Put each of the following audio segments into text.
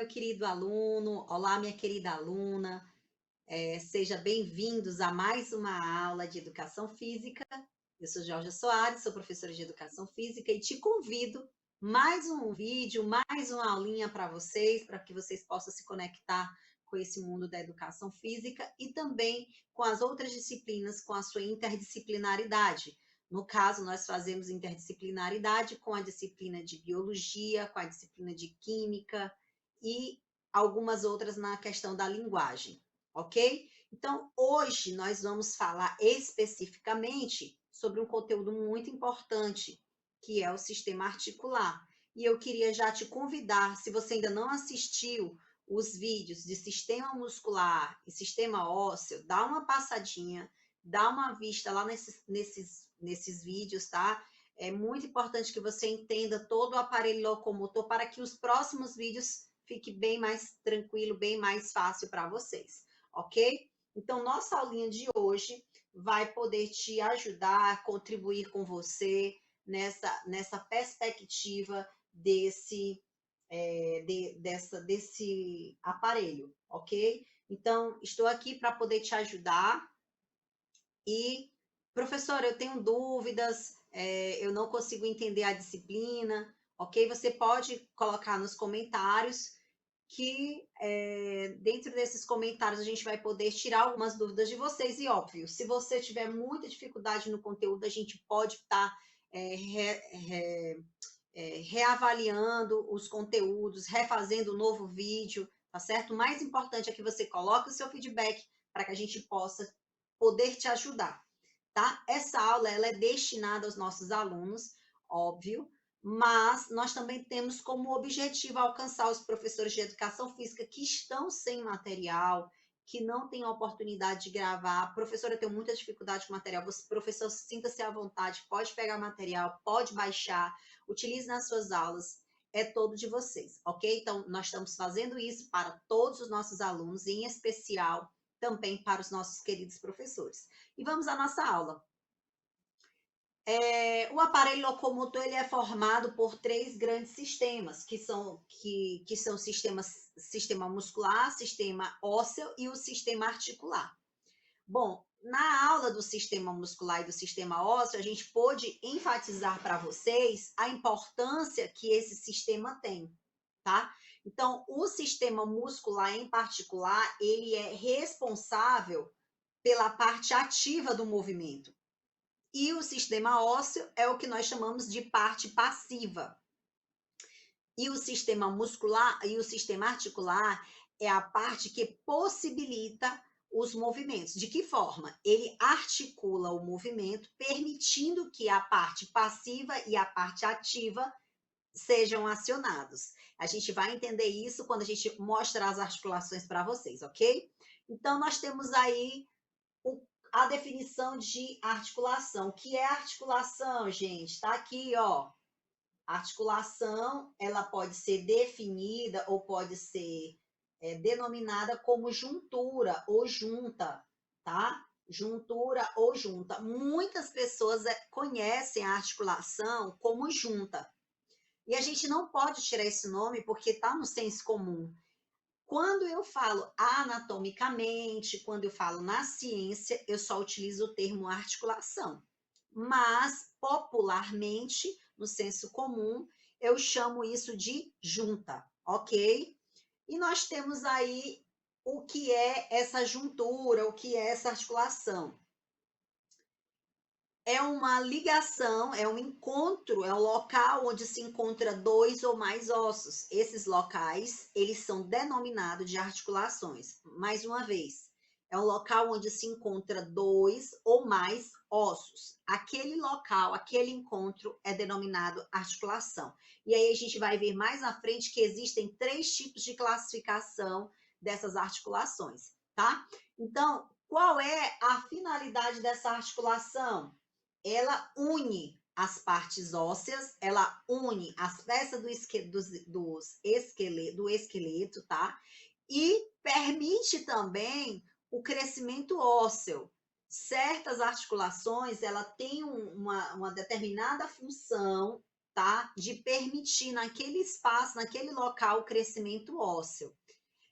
meu querido aluno, olá, minha querida aluna, seja bem-vindos a mais uma aula de Educação Física. Eu sou Jorge Soares, sou professora de Educação Física e te convido mais um vídeo, mais uma aulinha para que vocês possam se conectar com esse mundo da Educação Física e também com as outras disciplinas, com a sua interdisciplinaridade. No caso, nós fazemos interdisciplinaridade com a disciplina de Biologia, com a disciplina de Química, e algumas outras na questão da linguagem, ok? Então, hoje nós vamos falar especificamente sobre um conteúdo muito importante, que é o sistema articular. E eu queria já te convidar, se você ainda não assistiu os vídeos de sistema muscular e sistema ósseo, dá uma passadinha, dá uma vista lá nesses vídeos, tá? É muito importante que você entenda todo o aparelho locomotor para que os próximos vídeos fique bem mais tranquilo, bem mais fácil para vocês, ok? Então, nossa aulinha de hoje vai poder te ajudar, contribuir com você nessa perspectiva desse aparelho, ok? Então, estou aqui para poder te ajudar e, professora, eu tenho dúvidas, eu não consigo entender a disciplina, ok? Você pode colocar nos comentários que dentro desses comentários a gente vai poder tirar algumas dúvidas de vocês e, óbvio, se você tiver muita dificuldade no conteúdo, a gente pode estar reavaliando os conteúdos, refazendo um novo vídeo, tá certo? O mais importante é que você coloque o seu feedback para que a gente possa poder te ajudar, tá? Essa aula ela é destinada aos nossos alunos, óbvio, mas nós também temos como objetivo alcançar os professores de educação física que estão sem material, que não têm a oportunidade de gravar. Professora, eu tenho muita dificuldade com material. Você, professor, sinta-se à vontade, pode pegar material, pode baixar, utilize nas suas aulas. É todo de vocês, ok? Então, nós estamos fazendo isso para todos os nossos alunos, em especial também para os nossos queridos professores. E vamos à nossa aula. O aparelho locomotor ele é formado por três grandes sistemas, que são sistema muscular, sistema ósseo e o sistema articular. Bom, na aula do sistema muscular e do sistema ósseo, a gente pôde enfatizar para vocês a importância que esse sistema tem, tá? Então, o sistema muscular em particular, ele é responsável pela parte ativa do movimento. E o sistema ósseo é o que nós chamamos de parte passiva. E o sistema muscular e o sistema articular é a parte que possibilita os movimentos. De que forma? Ele articula o movimento, permitindo que a parte passiva e a parte ativa sejam acionados. A gente vai entender isso quando a gente mostrar as articulações para vocês, ok? Então, nós temos aí a definição de articulação. O que é articulação, gente? Está aqui, ó. Articulação, ela pode ser definida ou pode ser denominada como juntura ou junta, tá? Juntura ou junta. Muitas pessoas conhecem a articulação como junta. E a gente não pode tirar esse nome porque está no senso comum. Quando eu falo anatomicamente, quando eu falo na ciência, eu só utilizo o termo articulação. Mas, popularmente, no senso comum, eu chamo isso de junta, ok? E nós temos aí o que é essa juntura, o que é essa articulação. É uma ligação, é um encontro, é um local onde se encontra dois ou mais ossos. Esses locais, eles são denominados de articulações. Mais uma vez, é um local onde se encontra dois ou mais ossos. Aquele local, aquele encontro é denominado articulação. E aí a gente vai ver mais à frente que existem três tipos de classificação dessas articulações, tá? Então, qual é a finalidade dessa articulação? Ela une as partes ósseas, ela une as peças do esqueleto, tá? E permite também o crescimento ósseo. Certas articulações, ela tem uma determinada função tá? De permitir naquele espaço, naquele local, o crescimento ósseo.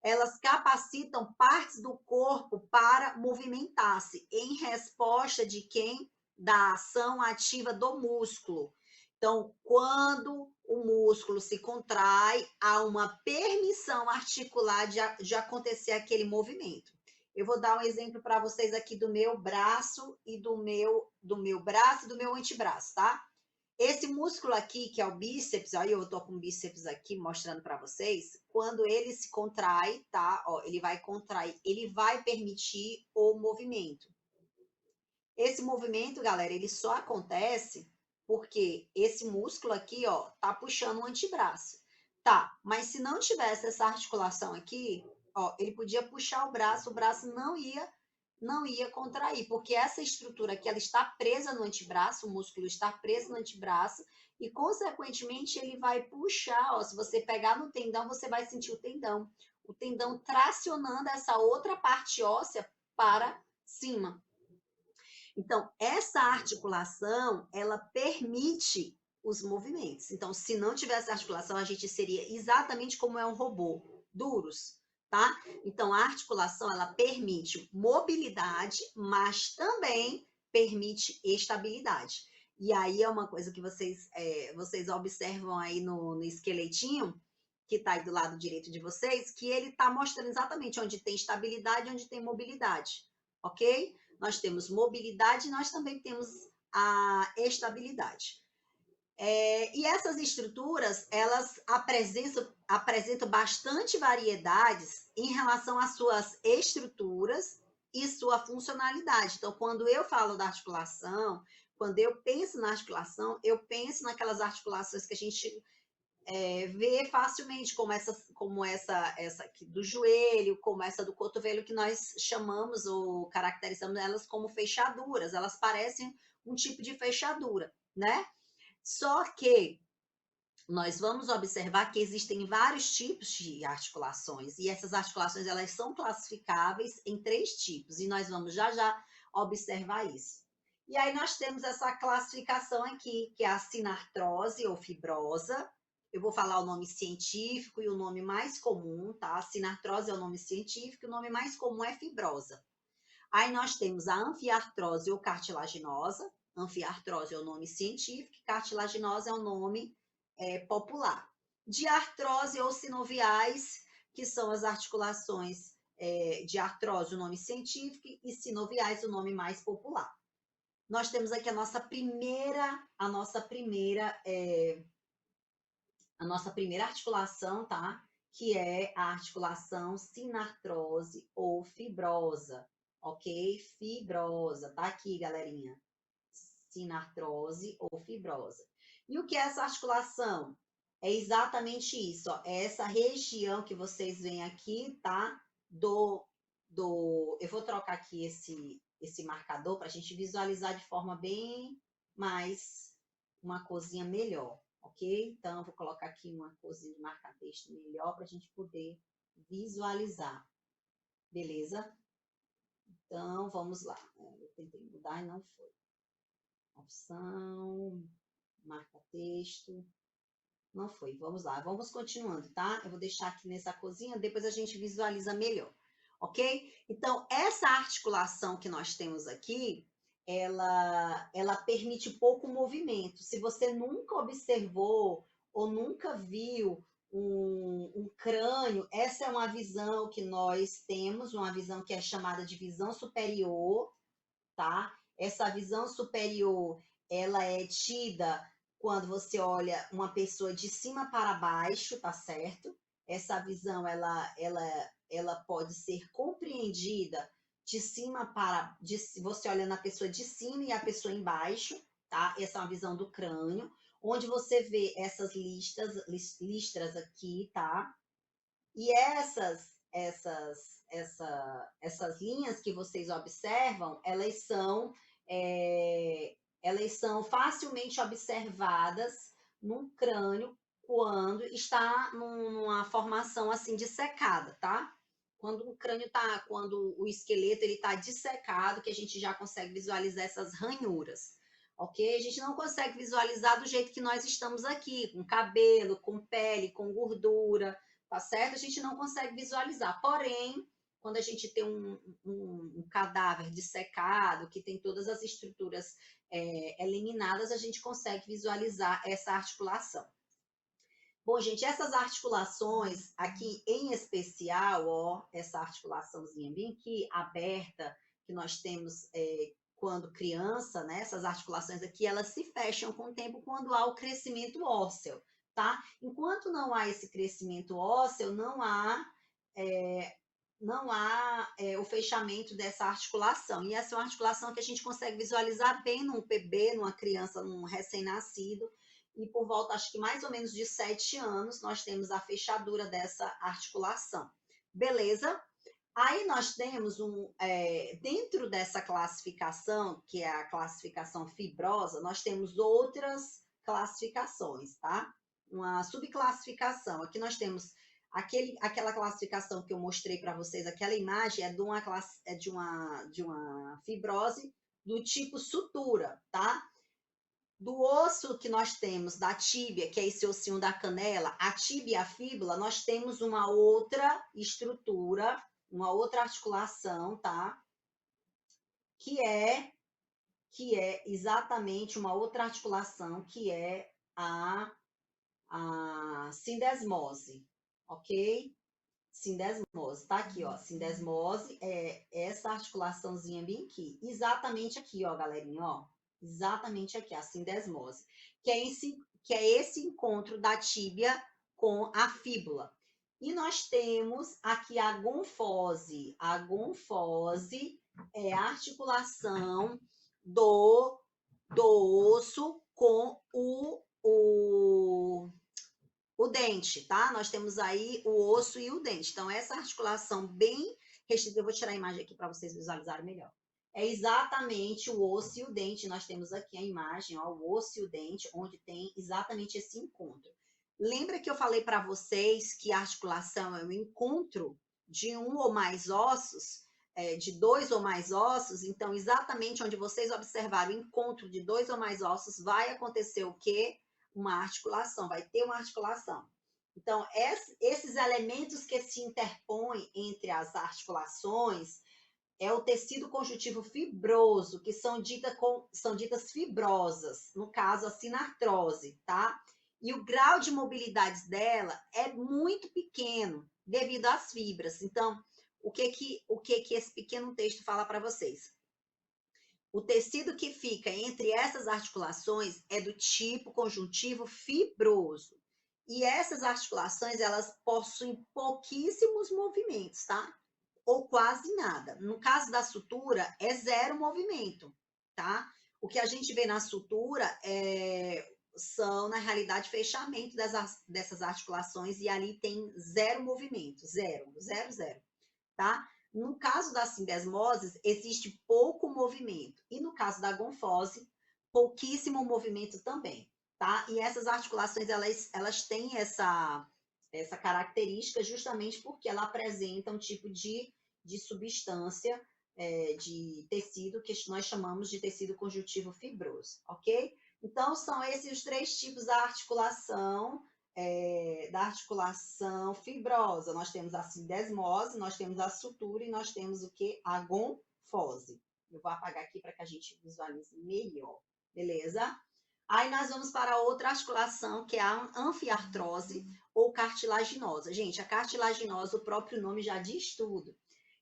Elas capacitam partes do corpo para movimentar-se em resposta de quem? Da ação ativa do músculo. Então, quando o músculo se contrai, há uma permissão articular de acontecer aquele movimento. Eu vou dar um exemplo para vocês aqui do meu braço e do meu braço e do meu antebraço, tá? Esse músculo aqui, que é o bíceps, olha, eu tô com o bíceps aqui mostrando para vocês, quando ele se contrai, tá? Ó, ele vai contrair, ele vai permitir o movimento. Esse movimento, galera, ele só acontece porque esse músculo aqui, ó, tá puxando o antebraço. Tá, mas se não tivesse essa articulação aqui, ó, ele podia puxar o braço não ia contrair, porque essa estrutura aqui, ela está presa no antebraço, o músculo está preso no antebraço, e consequentemente ele vai puxar, ó, se você pegar no tendão, você vai sentir o tendão tracionando essa outra parte óssea para cima. Então, essa articulação, ela permite os movimentos. Então, se não tivesse articulação, a gente seria exatamente como é um robô, duros, tá? Então, a articulação, ela permite mobilidade, mas também permite estabilidade. E aí é uma coisa que vocês observam aí no esqueletinho, que está aí do lado direito de vocês, que ele está mostrando exatamente onde tem estabilidade e onde tem mobilidade, ok? Nós temos mobilidade e nós também temos a estabilidade. E essas estruturas, elas apresentam bastante variedades em relação às suas estruturas e sua funcionalidade. Então, quando eu falo da articulação, quando eu penso na articulação, eu penso naquelas articulações que a gente vê facilmente, como essa aqui do joelho, como essa do cotovelo, que nós chamamos ou caracterizamos elas como fechaduras. Elas parecem um tipo de fechadura, né? Só que nós vamos observar que existem vários tipos de articulações, e essas articulações, elas são classificáveis em 3 tipos, e nós vamos já já observar isso. E aí nós temos essa classificação aqui, que é a sinartrose ou fibrosa. Eu vou falar o nome científico e o nome mais comum, tá? Sinartrose é o nome científico, o nome mais comum é fibrosa. Aí nós temos a anfiartrose ou cartilaginosa. Anfiartrose é o nome científico, cartilaginosa é o nome popular. De artrose ou sinoviais, que são as articulações de artrose, o nome científico, e sinoviais, o nome mais popular. Nós temos aqui a nossa primeira articulação, tá? Que é a articulação sinartrose ou fibrosa, ok? Fibrosa, tá aqui, galerinha. Sinartrose ou fibrosa. E o que é essa articulação? É exatamente isso, ó. É essa região que vocês veem aqui, tá? Eu vou trocar aqui esse marcador para a gente visualizar de forma bem mais, uma corzinha melhor, ok? Então, eu vou colocar aqui uma corzinha de marca-texto melhor para a gente poder visualizar, beleza? Então, vamos lá. Eu tentei mudar e não foi. Opção, marca-texto, não foi. Vamos lá, vamos continuando, tá? Eu vou deixar aqui nessa cozinha, depois a gente visualiza melhor, ok? Então, essa articulação que nós temos aqui, ela permite pouco movimento. Se você nunca observou ou nunca viu um crânio, essa é uma visão que nós temos, uma visão que é chamada de visão superior, tá? Essa visão superior, ela é tida quando você olha uma pessoa de cima para baixo, tá certo? Essa visão, ela pode ser compreendida de cima você olha na pessoa de cima e a pessoa embaixo, tá? Essa é uma visão do crânio, onde você vê essas listras aqui, tá? E essas linhas que vocês observam, elas são facilmente observadas num crânio quando está numa formação assim dissecada, tá? Quando o esqueleto ele está dissecado, que a gente já consegue visualizar essas ranhuras, ok? A gente não consegue visualizar do jeito que nós estamos aqui, com cabelo, com pele, com gordura, tá certo? A gente não consegue visualizar. Porém, quando a gente tem um cadáver dissecado, que tem todas as estruturas eliminadas, a gente consegue visualizar essa articulação. Bom, gente, essas articulações aqui em especial, ó, essa articulaçãozinha bem aqui aberta, que nós temos quando criança, né? Essas articulações aqui, elas se fecham com o tempo quando há o crescimento ósseo, tá? Enquanto não há esse crescimento ósseo, não há o fechamento dessa articulação. E essa é uma articulação que a gente consegue visualizar bem num bebê, numa criança, num recém-nascido. E por volta, acho que mais ou menos de 7 anos, nós temos a fechadura dessa articulação. Beleza? Aí nós temos dentro dessa classificação, que é a classificação fibrosa, nós temos outras classificações, tá? Uma subclassificação. Aqui nós temos aquela classificação que eu mostrei para vocês, aquela imagem é de uma fibrose do tipo sutura, tá? Do osso que nós temos, da tíbia, que é esse ossinho da canela, a tíbia e a fíbula, nós temos uma outra estrutura, uma outra articulação, tá? Que é exatamente uma outra articulação, que é a sindesmose, ok? Sindesmose, tá aqui, ó. Sindesmose é essa articulaçãozinha bem aqui. Exatamente aqui, ó, galerinha, ó. Exatamente aqui, a sindesmose. Que é esse encontro da tíbia com a fíbula. E nós temos aqui a gonfose. A gonfose é a articulação do osso com o dente, tá? Nós temos aí o osso e o dente. Então, essa articulação bem restrita, eu vou tirar a imagem aqui para vocês visualizarem melhor. É exatamente o osso e o dente. Nós temos aqui a imagem, ó, o osso e o dente, onde tem exatamente esse encontro. Lembra que eu falei para vocês que a articulação é o encontro de um ou mais ossos, de dois ou mais ossos? Então, exatamente onde vocês observaram o encontro de dois ou mais ossos, vai acontecer o quê? Uma articulação, vai ter uma articulação. Então, esses elementos que se interpõem entre as articulações é o tecido conjuntivo fibroso, que são ditas fibrosas, no caso, a sinartrose, tá? E o grau de mobilidade dela é muito pequeno, devido às fibras. Então, o que esse pequeno texto fala para vocês? O tecido que fica entre essas articulações é do tipo conjuntivo fibroso. E essas articulações, elas possuem pouquíssimos movimentos, tá? Ou quase nada. No caso da sutura, é zero movimento, tá? O que a gente vê na sutura são, na realidade, fechamento dessas articulações e ali tem zero movimento, zero, zero, zero, tá? No caso das sindesmoses, existe pouco movimento. E no caso da gonfose, pouquíssimo movimento também, tá? E essas articulações, elas têm essa característica justamente porque ela apresenta um tipo de substância, de tecido que nós chamamos de tecido conjuntivo fibroso, ok? Então, são esses os três tipos da articulação fibrosa. Nós temos a sindesmose, nós temos a sutura e nós temos o que? A gonfose. Eu vou apagar aqui para que a gente visualize melhor, beleza? Aí nós vamos para outra articulação, que é a anfiartrose ou cartilaginosa. Gente, a cartilaginosa, o próprio nome já diz tudo.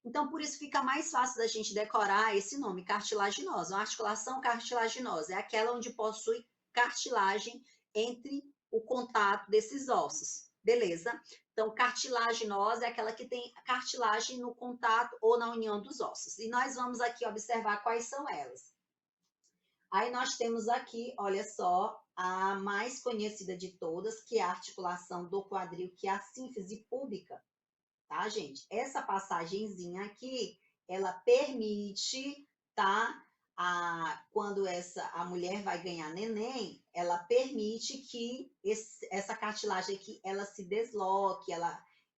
Então, por isso fica mais fácil da gente decorar esse nome, cartilaginosa. Uma articulação cartilaginosa é aquela onde possui cartilagem entre o contato desses ossos, beleza? Então, cartilaginosa é aquela que tem cartilagem no contato ou na união dos ossos. E nós vamos aqui observar quais são elas. Aí nós temos aqui, olha só, a mais conhecida de todas, que é a articulação do quadril, que é a sínfise púbica, tá, gente? Essa passagenzinha aqui, ela permite, tá? Quando a mulher vai ganhar neném, ela permite que essa cartilagem aqui, ela se desloque,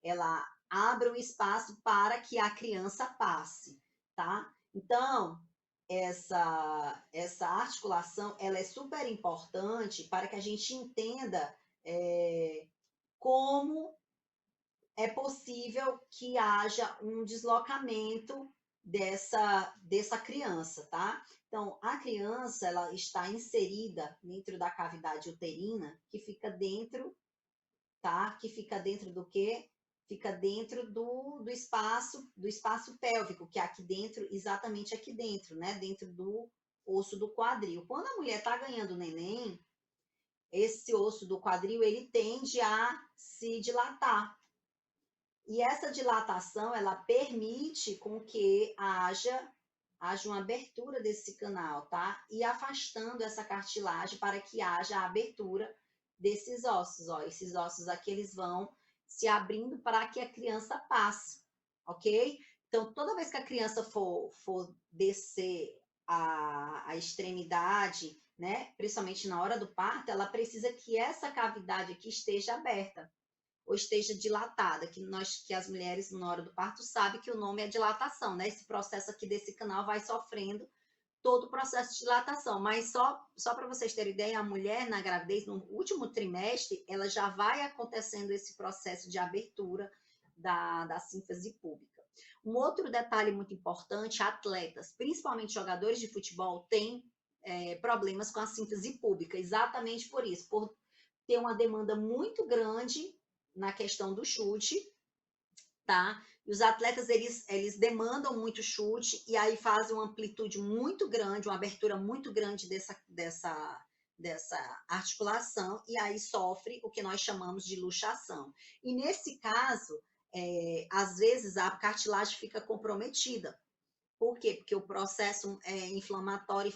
ela abra o espaço para que a criança passe, tá? Então, essa articulação, ela é super importante para que a gente entenda como é possível que haja um deslocamento dessa criança, tá? Então, a criança, ela está inserida dentro da cavidade uterina, que fica dentro, tá? Que fica dentro do quê? Fica dentro do espaço pélvico, que é aqui dentro, exatamente aqui dentro, né? Dentro do osso do quadril. Quando a mulher está ganhando neném, esse osso do quadril, ele tende a se dilatar. E essa dilatação, ela permite com que haja uma abertura desse canal, tá? E afastando essa cartilagem para que haja a abertura desses ossos, ó. Esses ossos aqui, eles vão se abrindo para que a criança passe, ok? Então, toda vez que a criança for descer a extremidade, né? Principalmente na hora do parto, ela precisa que essa cavidade aqui esteja aberta ou esteja dilatada, que as mulheres na hora do parto sabem que o nome é dilatação, né? Esse processo aqui desse canal vai sofrendo todo o processo de dilatação, mas só para vocês terem ideia, a mulher na gravidez, no último trimestre, ela já vai acontecendo esse processo de abertura da sínfise púbica. Um outro detalhe muito importante, atletas, principalmente jogadores de futebol, têm problemas com a síntese púbica, exatamente por isso, por ter uma demanda muito grande na questão do chute, tá? E os atletas, eles demandam muito chute e aí fazem uma amplitude muito grande, uma abertura muito grande dessa articulação e aí sofre o que nós chamamos de luxação. E nesse caso, às vezes a cartilagem fica comprometida. Por quê? Porque o processo inflamatório,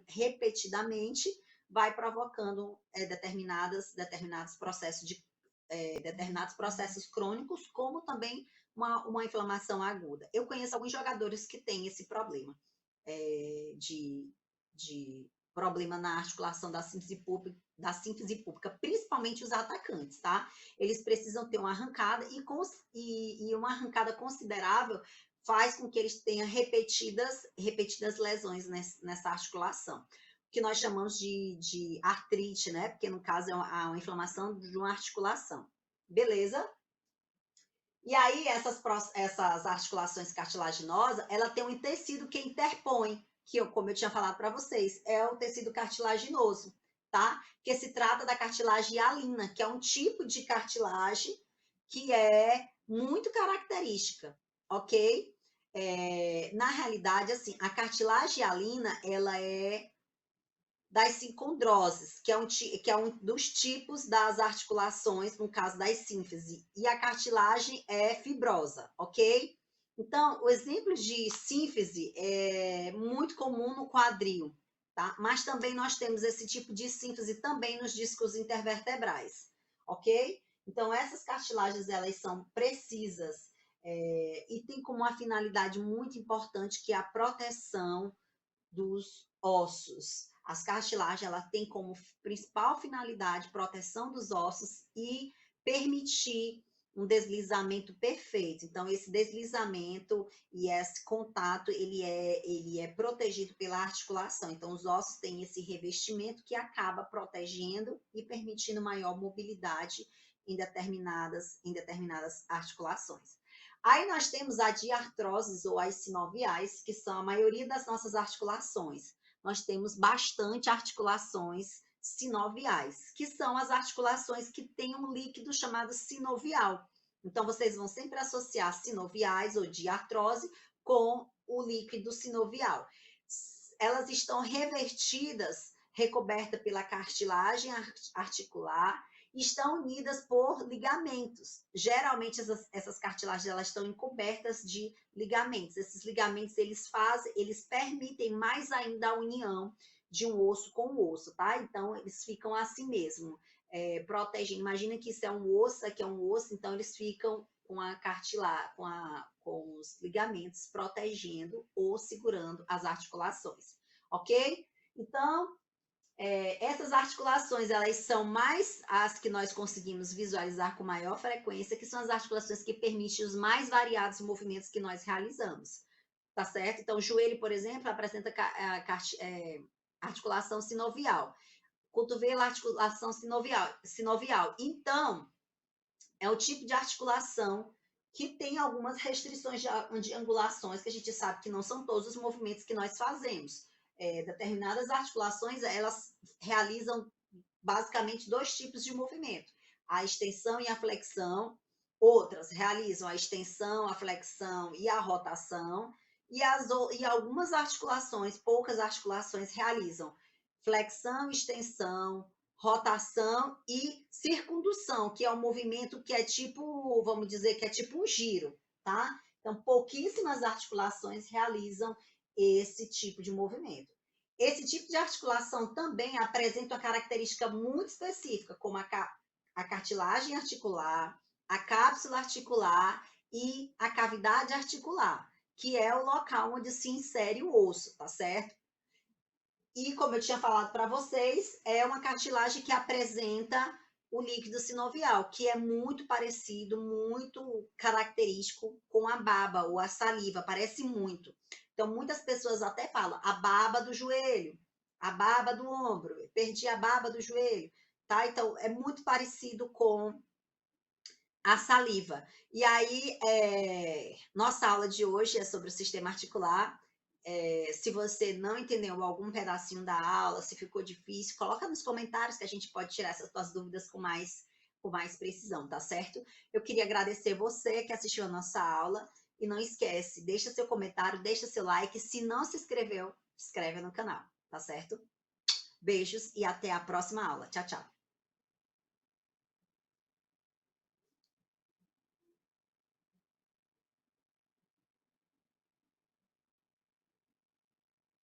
repetidamente, vai provocando determinados processos crônicos, como também uma inflamação aguda. Eu conheço alguns jogadores que têm esse problema de problema na articulação da síntese pública, principalmente os atacantes, tá? Eles precisam ter uma arrancada e uma arrancada considerável faz com que eles tenham repetidas lesões nessa articulação, que nós chamamos de artrite, né? Porque no caso é uma inflamação de uma articulação. Beleza? E aí, essas articulações cartilaginosas, ela tem um tecido que interpõe, como eu tinha falado para vocês, é o tecido cartilaginoso, tá? Que se trata da cartilagem hialina, que é um tipo de cartilagem que é muito característica, ok? Na realidade, assim, a cartilagem hialina, ela é das sincondroses, que é um dos tipos das articulações, no caso das sínfise, e a cartilagem é fibrosa, ok? Então, o exemplo de sínfise é muito comum no quadril, tá? Mas também nós temos esse tipo de sínfise também nos discos intervertebrais, ok? Então, essas cartilagens, elas são precisas e tem como uma finalidade muito importante que é a proteção dos ossos. As cartilagens, ela tem como principal finalidade proteção dos ossos e permitir um deslizamento perfeito. Então, esse deslizamento e esse contato, ele é protegido pela articulação. Então, os ossos têm esse revestimento que acaba protegendo e permitindo maior mobilidade em determinadas articulações. Aí nós temos a diartroses ou as sinoviais, que são a maioria das nossas articulações. Nós temos bastante articulações sinoviais, que são as articulações que têm um líquido chamado sinovial. Então, vocês vão sempre associar sinoviais ou diartrose com o líquido sinovial. Elas estão revertidas, recobertas pela cartilagem articular, estão unidas por ligamentos. Geralmente essas cartilagens elas estão encobertas de ligamentos. Esses ligamentos eles permitem mais ainda a união de um osso com o osso, tá? Então eles ficam assim mesmo, protegem. Imagina que isso é um osso, aqui é um osso, então eles ficam com a cartilagem, com os ligamentos protegendo ou segurando as articulações, ok? Então essas articulações, elas são mais as que nós conseguimos visualizar com maior frequência, que são as articulações que permitem os mais variados movimentos que nós realizamos. tá certo? Então, o joelho, por exemplo, apresenta articulação sinovial. Cotovelo, articulação sinovial. Então, é o tipo de articulação que tem algumas restrições de angulações, que a gente sabe que não são todos os movimentos que nós fazemos. Determinadas articulações, elas realizam basicamente dois tipos de movimento, a extensão e a flexão. Outras realizam a extensão, a flexão e a rotação, e algumas articulações, poucas articulações realizam flexão, extensão, rotação e circundução, que é um movimento que é tipo, vamos dizer que é tipo um giro, tá? Então, pouquíssimas articulações realizam esse tipo de movimento. Esse tipo de articulação também apresenta uma característica muito específica, como a cartilagem articular, a cápsula articular e a cavidade articular, que é o local onde se insere o osso, tá certo? E como eu tinha falado para vocês, é uma cartilagem que apresenta o líquido sinovial, que é muito parecido, muito característico com a baba ou a saliva, parece muito. Então, muitas pessoas até falam a baba do joelho, a baba do ombro, perdi a baba do joelho, tá? Então, é muito parecido com a saliva. E aí, nossa aula de hoje é sobre o sistema articular. Se você não entendeu algum pedacinho da aula, se ficou difícil, coloca nos comentários que a gente pode tirar essas suas dúvidas com mais precisão, tá certo? Eu queria agradecer você que assistiu a nossa aula e não esquece, deixa seu comentário, deixa seu like. Se não se inscreveu, se inscreve no canal, tá certo? Beijos e até a próxima aula. Tchau, tchau.